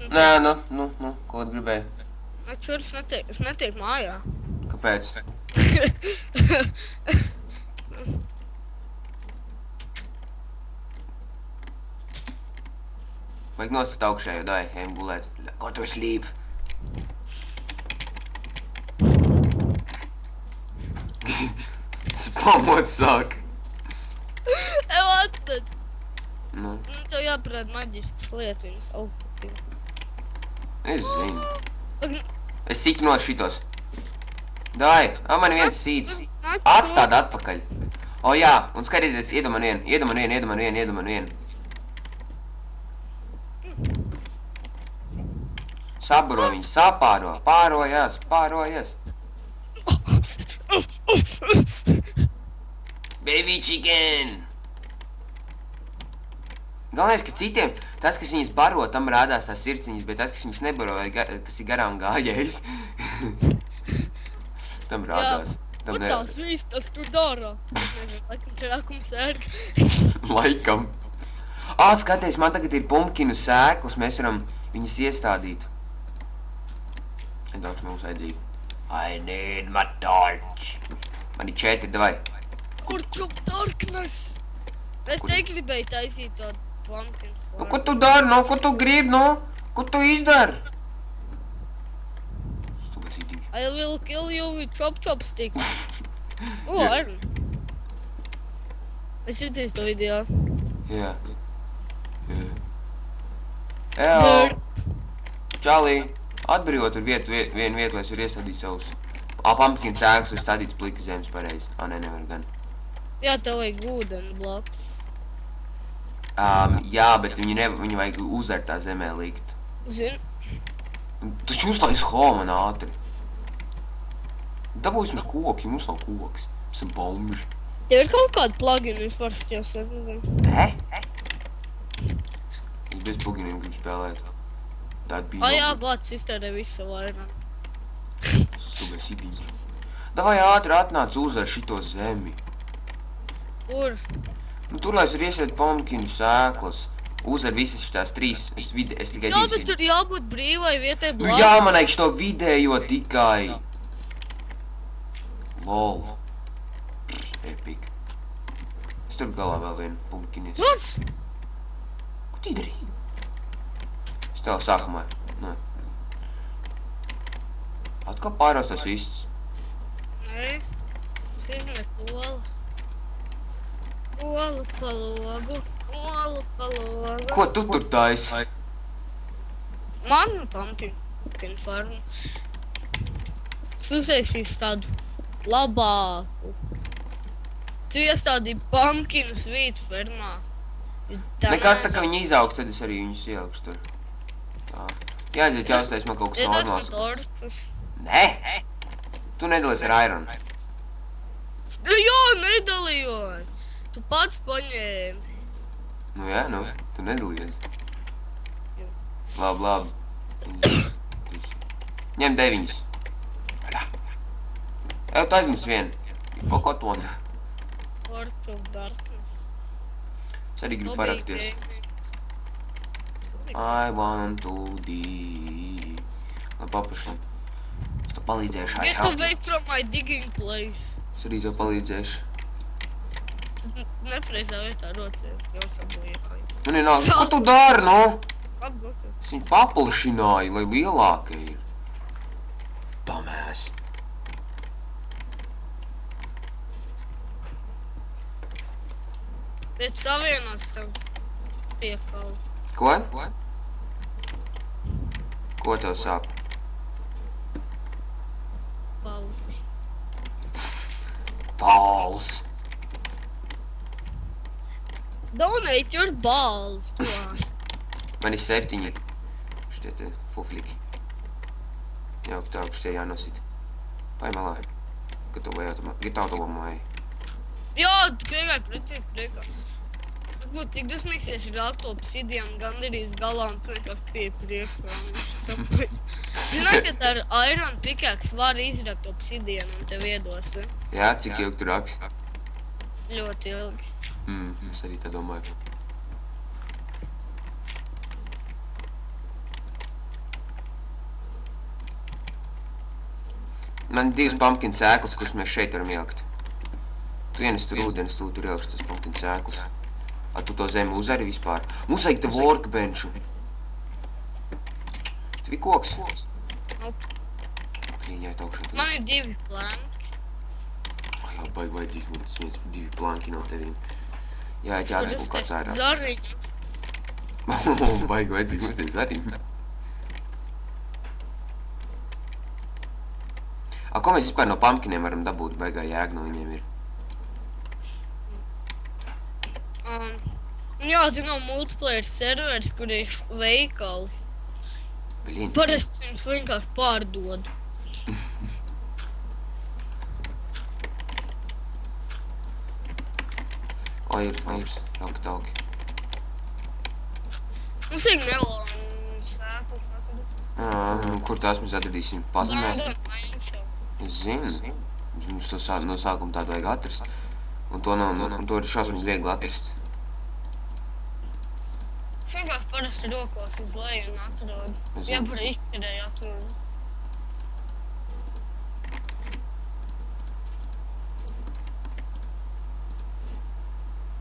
Nē, ko gribēji? Čurs es netiek mājā. Kāpēc? Vajag nosist augšējo, dai, ejam gulēt. Go to sleep. Spamot sāk. Ev atnec. Nu, Tev jāparāda maģiskas lietiņas. es zinu. Es sīk no šitos. Dai, man viens sīts. Atstād atpakaļ. O jā, un skatieties, iedod man vienu. Saburo viņu, sapāro, pārojas. Baby chicken! Galvenais, ka citiem, tas, kas viņas baro, tam rādās tās sirdsciņas, bet tas, kas viņas nebaro, vai kas ir garām gājējis, tam rādās. Ko tās vistas tu dara? Nezinu, laikam čerākums sērg. Laikam. Skaties, man tagad ir pumpkinu sēklas, mēs varam viņas iestādīt. Daudz mums vajadzīgi. I need my torch. Man ir 4, davai. Kur čup darkness? Es te gribēju taisīt tādu pumpkin Nu, farm. ko tu dari, no? Ko tu gribi, no? Ko tu izdari? Stūgas idīši. I will kill you with chopstick. Iron. Es redzēju to video. Jā. Eo. Čalī. Atbrīvot tur vienu vietu, lai es varu iestādīt savus. Pumpkin sēklas ir stādīts plika zemes pareizi. Nevar gan. Jā, tev vajag ūdeni blakus. Jā, bet viņu vajag uzvērt tā zemē likt. Zini? Taču uztais man ātri. Dabūs mums koki, mums nav koks. Mēs esam bomži. Tev ir kaut kāda plugina vispār šķies, nezinu. Nē? Es bez pluginiem gribu spēlēt. Tāda bija. Jā, bācis iztērē visu savu iron. Stūgas idīši. Davai ātri atnāc uzvērt šito zemi. Kur? Nu, tur, lai es varu iesēt pumpkinu sēklas, uzvar visas šitās 3, es tikai 2. Jā, bet tur jābūt brīvai vietai Nu blakus. jā, man vajag šito vidējo tikai. Lol. Epic. Es tur galā vēl vienu pumpkinies. Kas? Ko tu izdarīji? Es tev sākumā. Nu. Atkal pāros tas viss. Nē, tas ir ne kola. Kola pa logu. Ko tu tur taisi? Man pumpkin farm. Es uztaisīšu tādu labāku. Tu iestādīji pumpkinus vītu fermā. Nekas tā, ka viņi izaugs, tad es arī viņus ielikšu tur. Tā. Jāaiziet, jāuztais man kaut kas normāls. Tortas. Nē! Tu nedalies ar iron. Jā, nedalījos. Tu pats paņēmi. Nu jā, tu nedalies. Labi. Ņem 9. Ev, tu aizmis vienu. You forgot one. Heart of Darkness. Es arī gribu parakties. I want to be. Lai paprašam. Es tev palīdzēšu. Get away from my digging place. Es arī tev palīdzēšu. Nepreizā vietā rocies. Neuzsabojāju. Nu, nenāk. Ko tu dari, no? Labi, rocies. Es viņu paplašināju, lai lielāka ir. Dumbass. Bet savienos tev piekālu. Ko? Ko tev sāp? Balti. Balls. Donate your balls to us. Man ir 7. Šitie te fufliki. Jā, tā, kas tie jānosit. Vai malā. Gatavojamai. Jā, tu piegāji pretī priekā. Varbūt tik dusmīsies ir to obsidianu gandarīs galā un tu nekāds pie priekšā. Zināt, ka tā ar iron pickaxe var izrakt obsidianu un tev iedos, ne? Jā, cik ilgi tu raks? Ļoti ilgi. Es arī tā domāju. Man ir 2 pumpkin sēklas, kuras mēs šeit varam ielikt. Tu ienes tur ūdenis, tu tur ielikst tas pumpkin sēklas. A, tu to zemi uzari vispār. Mums vajag te workbenchu. Tev ir koks? Kliņājot augšā. Man ir 2 planki. Jā, baigi vajadzīs mums 2 planki no tevīm. Jā, ķārē kaut kāds ārā. Zariņas. Baigi vajadzīgi mums ir zariņi. A, ko mēs vispār no pumpkiniem varam dabūt? Baigā jēga no viņiem ir. Jā, tu nav multiplayer serveris, kur ir veikali. Blin. Parasti viņus vienkārši pārdod. O, ir mums jauki tauki. Mums ir melonu sēklas atvedu. Kur tās mēs atradīsim? Pazemē? Bandon, Es zinu. Mums to no sākuma tādu vajag atrast. Un to ir šausmīgi viegli atrast. Es vienkārši parasti rokos uz leju un atrodu. Jā, par ikterēju atrodu.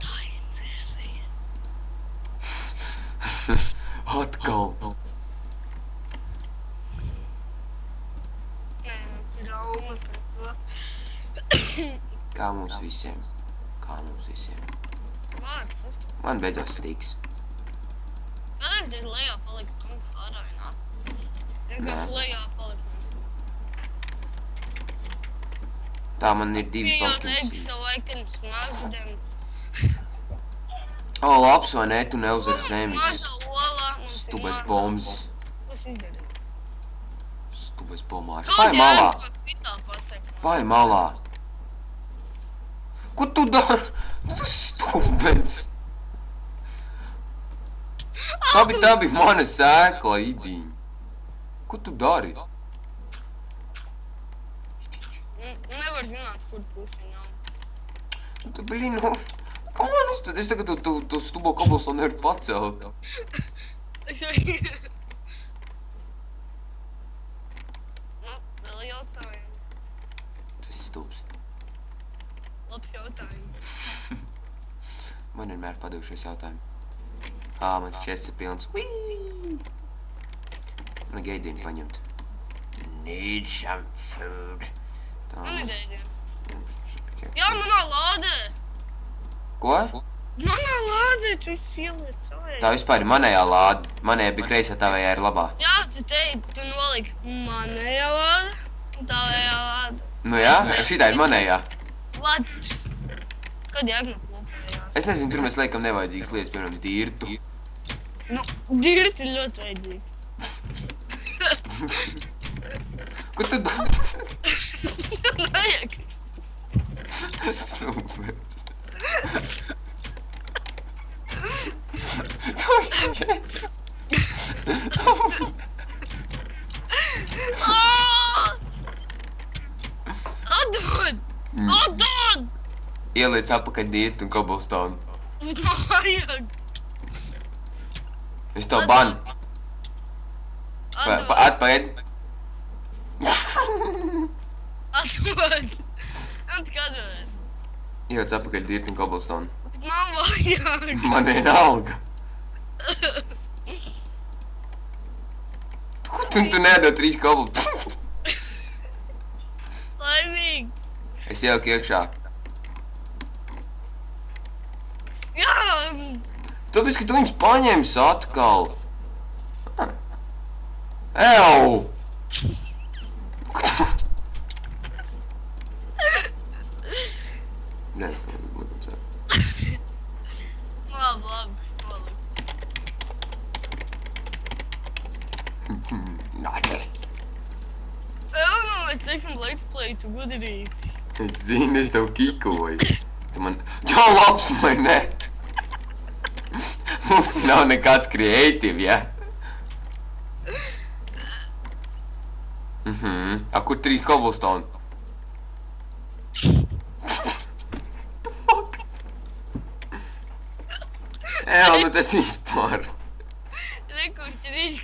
Tā ir nereiz. Atkal. Nē, man ir rauma par to. Kā mums visiem. Vārds, es... Man beidzās stīks. Kādēļ ir lejā palikt un harainā? Vienkārši lejā palikt. Tā man ir 2 Jau pumpkins. reiz savu aikanu smaždem. O, labs vai ne? Tu neuzvar zemes. Maza olā. Stubais bombs. Ko es izdarīju? Stubais bombārs. Pai malā. Pai malā. Ko tu dari? Tu stubens. Tā bija mana sēkla, idīņ. Ko tu dari? Nevar zināt, kur pusi nav. Tu, blin, nu... Kā man es tagad to stubo koblstonu nevaru pacelt? Es arī... Nu, vēl jautājumi. Tas ir stubs. Labs jautājums. Man vienmēr padevušies jautājumi. Man čests ir pilns. Man geidienu paņemt. Need some food. Man ir ēdiens. Jā, manā lādē. Ko? Manā lādē, tu ieliec savai. Tā vispār ir manējā lāde. Manējā bija kreisā, tavējā ir labā. Jā, tu noliki manējā lāde un tavējā lāde. Nu jā, šitā ir manējā. Lāde. Kad jāgna kopējās? Es nezinu, tur mēs liekam nevajadzīgas lietas, piemēram, dirtu. Nu, dirti ir ļoti vajadzīgi. Ko tu dari? Vajag. Sūslēts. Toši čests. Atdod! Atdod! Ieliec apakaļ dirtu un cobblestone. Vajag. Es tev banu. Atpaēd. Atdod! Atkadod! Ieliec apakaļ dirtu un cobblestone. Man vajag! Man vienalga. Tu nedod 3 cobblestone. Laimīgi! Es ieliku iekšā. Jā! Tāpēc, ka tu viņus paņēmis atkal. Ew! Nē, kā man būtu cēt. Labi, es noliku. Nāc. Mēs teiksim let's play tu gudrīti. Es zinu, es tev kikoju. Tu man... Jau labs, vai ne? Mums nav nekāds creative, ja? A, kur 3 cobblestone? Fuck. Nu tas vispār. Re, kur 3